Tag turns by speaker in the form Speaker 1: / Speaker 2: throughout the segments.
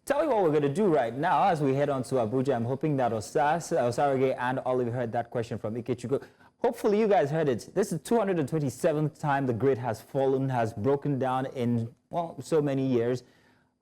Speaker 1: tell you what we're going to do right now as we head on to Abuja. I'm hoping that Osarage and Olive heard that question from Ikechukwu. Hopefully you guys heard it. This is 227th time the grid has fallen, has broken down in, well, so many years.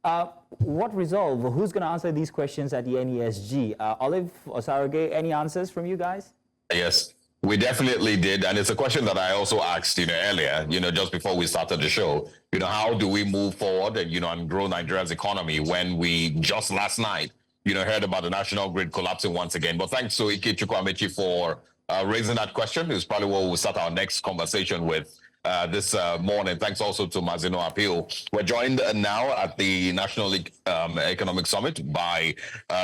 Speaker 1: What resolve? Who's going to answer these questions at the NESG? Olive, Osarage, any answers from you guys?
Speaker 2: Yes, we definitely did. And it's a question that I also asked, earlier, just before we started the show. How do we move forward and, and grow Nigeria's economy when we just last night, heard about the national grid collapsing once again. But thanks to Ikechukwu Amechi for raising that question. It's probably what we'll start our next conversation with this morning. Thanks also to Mazino Appeal. We're joined now at the National Economic Summit by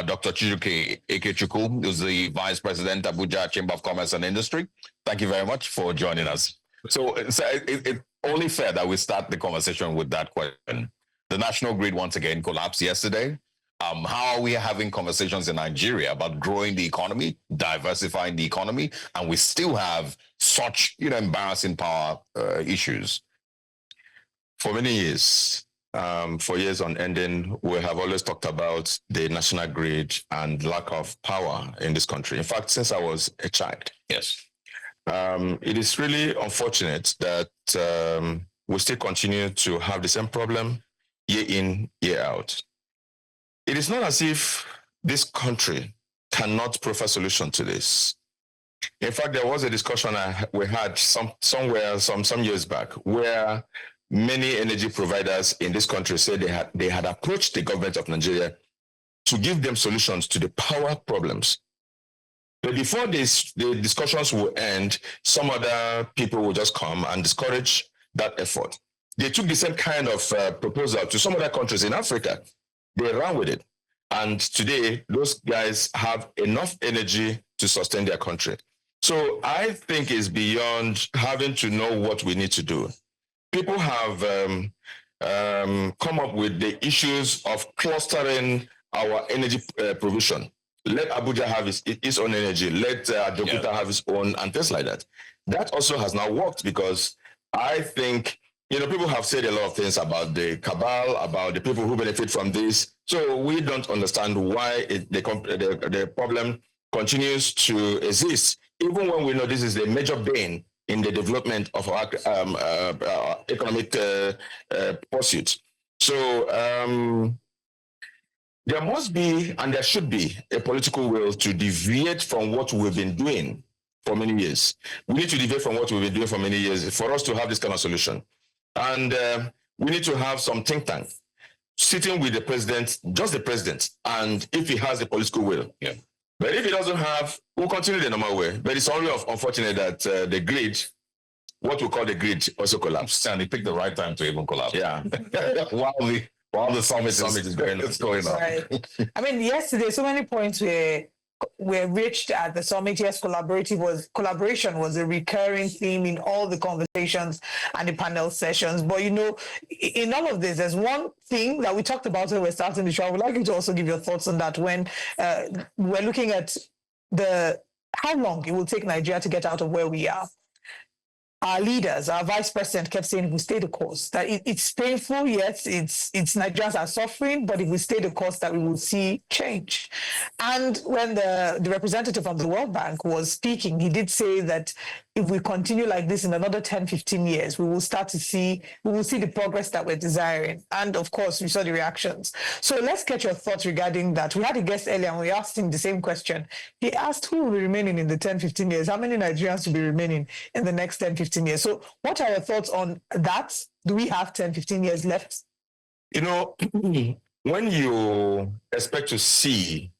Speaker 2: Dr. Chijioke Ekechukwu, who's the Vice President, Abuja Chamber of Commerce and Industry. Thank you very much for joining us. So it's only fair that we start the conversation with that question. The national grid once again collapsed yesterday. How are we having conversations in Nigeria about growing the economy, diversifying the economy, and we still have such, embarrassing power issues?
Speaker 3: For many years, for years on ending, we have always talked about the national grid and lack of power in this country. In fact, since I was a child.
Speaker 2: Yes.
Speaker 3: It is really unfortunate that we still continue to have the same problem year in, year out. It is not as if this country cannot provide a solution to this. In fact, there was a discussion we had some years back where many energy providers in this country said they had approached the government of Nigeria to give them solutions to the power problems. But before the discussions will end, some other people will just come and discourage that effort. They took the same kind of proposal to some other countries in Africa. They ran with it. And today, those guys have enough energy to sustain their country. So I think it's beyond having to know what we need to do. People have come up with the issues of clustering our energy provision. Let Abuja have its own energy. Let Abeokuta have its own, and things like that. That also has now worked because I think, people have said a lot of things about the cabal, about the people who benefit from this. So we don't understand why the problem continues to exist, even when we know this is a major bane in the development of our economic pursuits. So there must be, and there should be, a political will to deviate from what we've been doing for many years. We need to deviate from what we've been doing for many years for us to have this kind of solution. And we need to have some think tank sitting with the president, just the president, and if he has the political will.
Speaker 2: Yeah.
Speaker 3: But if he doesn't have, we'll continue the normal way. But it's only unfortunate that the grid, what we call the grid, also collapsed.
Speaker 2: And he picked the right time to even collapse.
Speaker 3: Yeah.
Speaker 2: while the summit is going on.
Speaker 4: Right. I mean, yesterday, so many points were reached at the summit. Yes, collaboration was a recurring theme in all the conversations and the panel sessions. But in all of this, there's one thing that we talked about when we're starting the show. I would like you to also give your thoughts on that when we're looking at how long it will take Nigeria to get out of where we are. Our leaders, our vice president kept saying, if we stay the course, that it's painful, yes, it's Nigerians are suffering, but if we stay the course, that we will see change. And when the representative from the World Bank was speaking, he did say that if we continue like this in another 10, 15 years, we will see the progress that we're desiring. And of course, we saw the reactions. So let's get your thoughts regarding that. We had a guest earlier and we asked him the same question. He asked who will be remaining in the 10, 15 years? How many Nigerians will be remaining in the next 10, 15 years? So what are your thoughts on that? Do we have 10, 15 years left?
Speaker 3: When you expect to see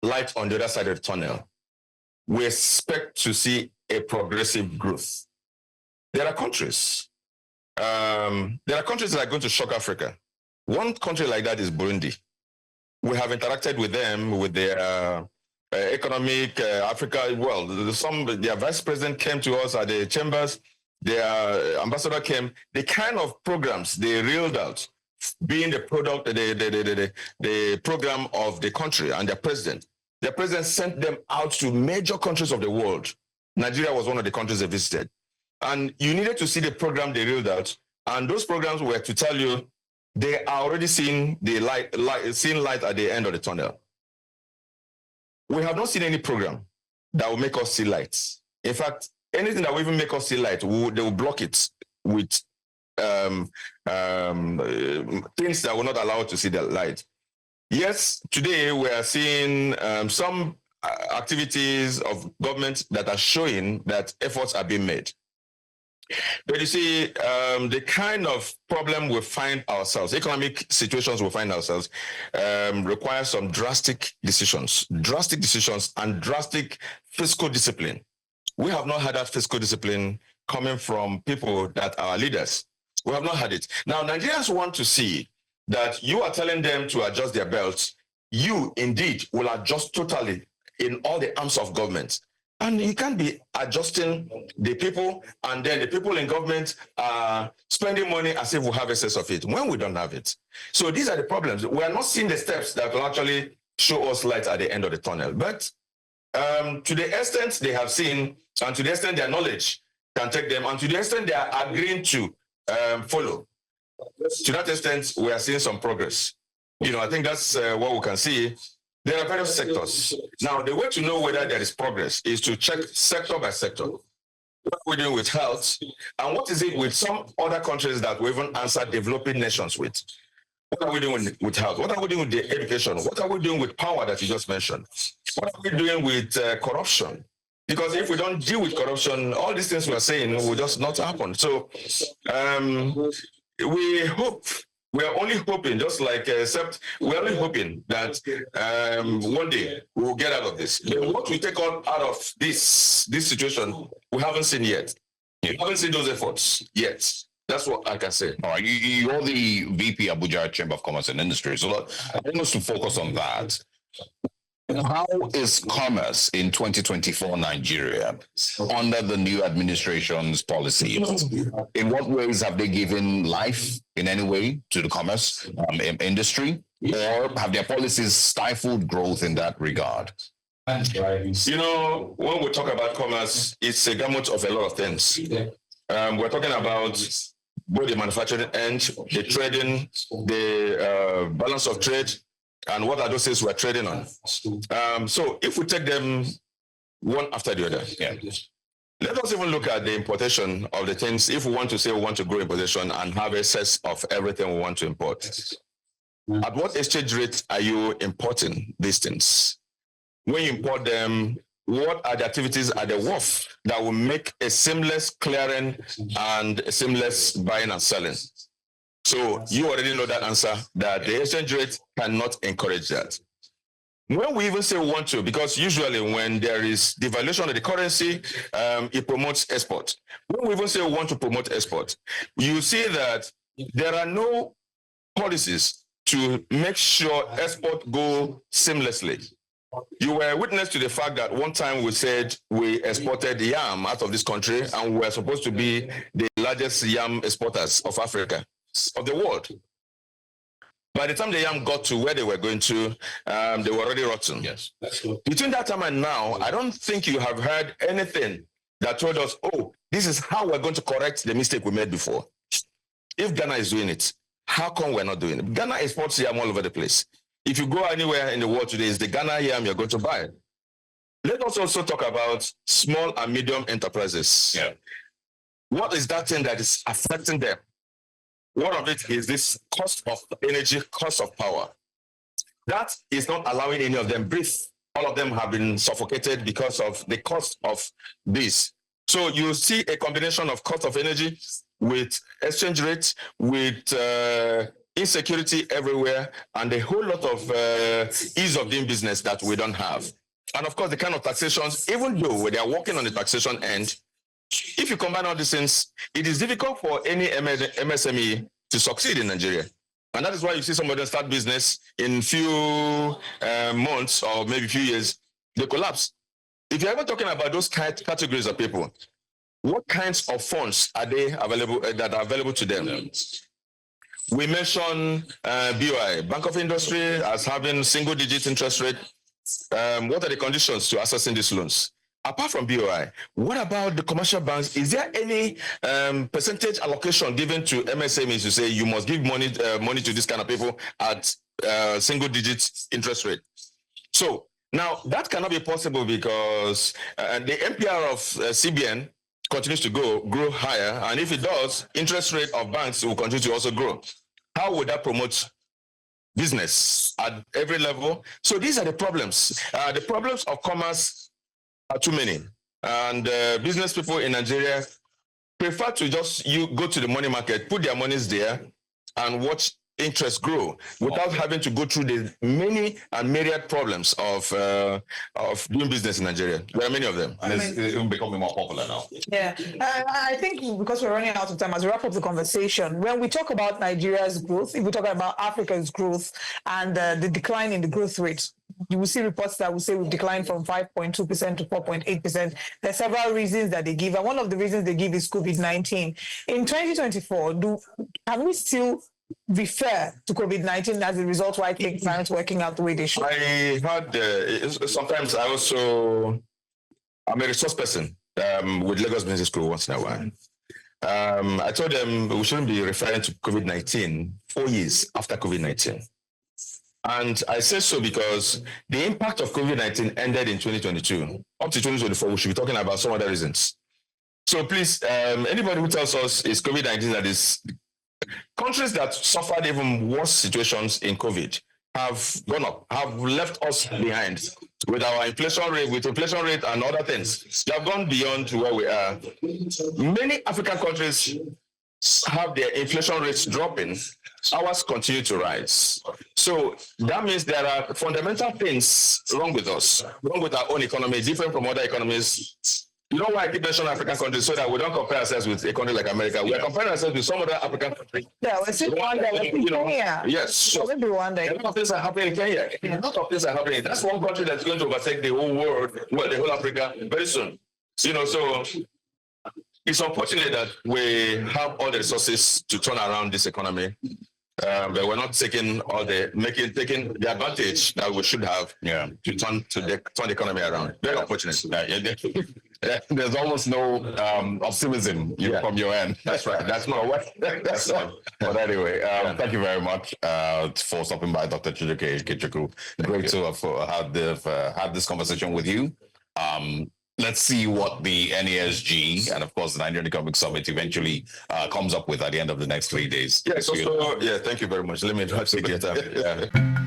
Speaker 3: light on the other side of the tunnel, we expect to see a progressive growth. There are countries that are going to shock Africa. One country like that is Burundi. We have interacted with them, with their economic Africa. Well, their vice president came to us at the chambers. Their ambassador came. The kind of programs they reeled out, being the product, the program of the country and their president. Their president sent them out to major countries of the world. Nigeria was one of the countries they visited. And you needed to see the program they reeled out. And those programs were to tell you, they are already seeing the seeing light at the end of the tunnel. We have not seen any program that will make us see lights. In fact, anything that will even make us see light, they will block it with things that will not allow us to see the light. Yes, today we are seeing some activities of government that are showing that efforts are being made. But you see, the kind of problem we find ourselves, economic situations we find ourselves, require some drastic decisions and drastic fiscal discipline. We have not had that fiscal discipline coming from people that are leaders. We have not had it. Now, Nigerians want to see that you are telling them to adjust their belts. You indeed will adjust totally in all the arms of government. And you can't be adjusting the people, and then the people in government are spending money as if we have excess of it, when we don't have it. So these are the problems. We are not seeing the steps that will actually show us light at the end of the tunnel. But to the extent they have seen, and to the extent their knowledge can take them, and to the extent they are agreeing to follow, to that extent, we are seeing some progress. I think that's what we can see. There are various sectors. Now, the way to know whether there is progress is to check sector by sector. What are we doing with health? And what is it with some other countries that we even answer developing nations with? What are we doing with health? What are we doing with the education? What are we doing with power that you just mentioned? What are we doing with corruption? Because if we don't deal with corruption, all these things we are saying will just not happen. So we are only hoping, just like we're only hoping that one day we'll get out of this. But what we take out of this situation, we haven't seen yet. We haven't seen those efforts yet. That's what I can say.
Speaker 2: All right, you're the VP Abuja Chamber of Commerce and Industry, so I want us to focus on that. How is commerce in 2024 Nigeria under the new administration's policy? In what ways have they given life in any way to the commerce industry, or have their policies stifled growth in that regard?
Speaker 3: When we talk about commerce, it's a gamut of a lot of things. We're talking about both the manufacturing end, the trading, the balance of trade, and what are those things we're trading on. So if we take them one after the other, let us even look at the importation of the things. If we want to say we want to grow importation and have excess of everything we want to import, at what exchange rate are you importing these things? When you import them, what are the activities at the wharf that will make a seamless clearing and a seamless buying and selling? So you already know that answer, that the exchange rate cannot encourage that. When we even say we want to, because usually when there is devaluation of the currency, it promotes export. When we even say we want to promote export, you see that there are no policies to make sure export go seamlessly. You were witness to the fact that one time we said we exported yam out of this country, and we were supposed to be the largest yam exporters of Africa, of the world. By the time the yam got to where they were going to, they were already rotten.
Speaker 2: Yes.
Speaker 3: Between that time and now, I don't think you have heard anything that told us, oh, this is how we're going to correct the mistake we made before. If Ghana is doing it, how come we're not doing it? Ghana exports yam all over the place. If you go anywhere in the world today, it's the Ghana yam you're going to buy. Let us also talk about small and medium enterprises.
Speaker 2: Yeah.
Speaker 3: What is that thing that is affecting them? One of it is this cost of energy, cost of power. That is not allowing any of them breathe. All of them have been suffocated because of the cost of this. So you see a combination of cost of energy with exchange rates, with insecurity everywhere, and a whole lot of ease of doing business that we don't have. And of course, the kind of taxations, even though they are working on the taxation end, if you combine all these things, it is difficult for any MSME to succeed in Nigeria. And that is why you see somebody start business in few months or maybe few years, they collapse. If you're ever talking about those categories of people, what kinds of funds are they available that are available to them? We mentioned BOI, Bank of Industry, as having single-digit interest rate. What are the conditions to accessing these loans? apart from BOI, what about the commercial banks? Is there any percentage allocation given to MSMEs to say you must give money to this kind of people at single digit interest rate? So now that cannot be possible because the MPR of CBN continues to grow higher, and if it does, interest rate of banks will continue to also grow. How would that promote business at every level? So these are the problems. The problems of commerce are too many, and business people in Nigeria prefer to just go to the money market, put their monies there, and watch interest grow without having to go through the many and myriad problems of doing business in Nigeria. There are many of them,
Speaker 2: and it's even becoming more popular now.
Speaker 4: Yeah, I think because we're running out of time, as we wrap up the conversation, when we talk about Nigeria's growth, if we talk about Africa's growth and the decline in the growth rate, you will see reports that will say we've declined from 5.2% to 4.8%. There are several reasons that they give, and one of the reasons they give is COVID-19. In 2024, can we still refer to COVID-19 as a result why things aren't working out the way they should?
Speaker 3: I heard sometimes I'm a resource person with Lagos Business School once in a while. I told them we shouldn't be referring to COVID-19 4 years after COVID-19. And I say so because the impact of COVID-19 ended in 2022. Up to 2024, we should be talking about some other reasons. So please, anybody who tells us it's COVID-19 that is... Countries that suffered even worse situations in COVID have gone up, have left us behind with our inflation rate, and other things. They have gone beyond where we are. Many African countries have their inflation rates dropping. Ours continue to rise. So that means there are fundamental things wrong with us, wrong with our own economy, different from other economies. You know why I keep mentioning African countries? So that we don't compare ourselves with a country like America. We are comparing ourselves with some other African countries.
Speaker 4: Yeah, we're still Kenya.
Speaker 3: Yes. So
Speaker 4: maybe one day.
Speaker 3: A lot of things are happening in Kenya. A lot of things are happening. That's one country that's going to overtake the whole world, the whole Africa very soon. So it's unfortunate that we have all the resources to turn around this economy. But we're not taking taking the advantage that we should have to turn the economy around. Very unfortunate.
Speaker 2: There's almost no optimism from your end.
Speaker 3: That's right. That's not what. That's not.
Speaker 2: But anyway, thank you very much for stopping by, Dr. Chijioke Ekechukwu. Great to have had this conversation with you. Let's see what the NESG and, of course, the Nigerian Economic Summit eventually comes up with at the end of the next 3 days.
Speaker 3: Yeah, thank you very much. Let me take your time.